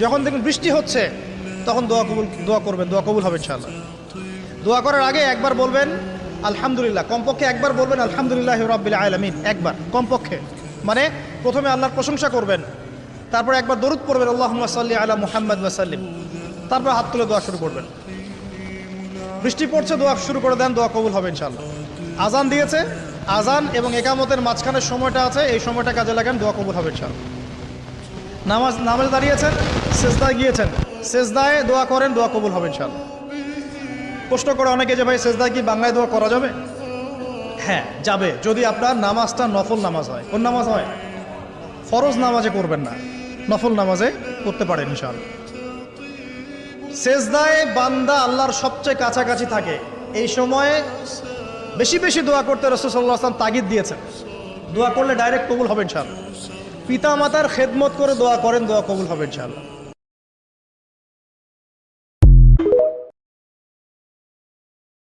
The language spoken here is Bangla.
যখন দেখবেন বৃষ্টি হচ্ছে তখন দোয়া করবেন, দোয়া কবুল হবে ইনশাআল্লাহ। দোয়া করার আগে একবার বলবেন আলহামদুলিল্লাহ, কমপক্ষে একবার বলবেন আলহামদুলিল্লাহি রাব্বিল আলামিন, একবার কমপক্ষে। মানে প্রথমে আল্লাহর প্রশংসা করবেন, তারপর একবার দরুদ পড়বেন আল্লাহুম্মা সাল্লি আলা মুহাম্মাদ ওয়া সাল্লিম, তারপর হাত তুলে দোয়া শুরু করবেন। বৃষ্টি পড়ছে, দোয়া শুরু করে দেন, দোয়া কবুল হবে ইনশাআল্লাহ। আজান দিয়েছে, আজান এবং একামতের মাঝখানের সময়টা আছে, এই সময়টা কাজে লাগান, দোয়া কবুল হবে ইনশাআল্লাহ। নামাজে দাঁড়িয়েছেন, সেজদায় গিয়েছেন, সেজদায় দোয়া করেন, দোয়া কবুল হবে ইনশাআল্লাহ। প্রশ্ন করে অনেকে যে ভাই সেজদায় কি বাংলায় দোয়া করা যাবে? হ্যাঁ যাবে, যদি আপনার নামাজটা নফল নামাজ হয়। কোন নামাজ হয়? ফরজ নামাজে করবেন না, নফল নামাজে করতে পারেন ইনশাআল্লাহ। সেজদায় বান্দা আল্লাহর সবচেয়ে কাছাকাছি থাকে, এই সময়ে বেশি বেশি দোয়া করতে রাসূল সাল্লাল্লাহু আলাইহি ওয়াসাল্লাম তাগিদ দিয়েছেন। দোয়া করলে ডাইরেক্ট কবুল হবে ইনশাআল্লাহ। পিতা মাতার খেদমত করে দোয়া করেন, দোয়া কবুল হবে ইনশাআল্লাহ।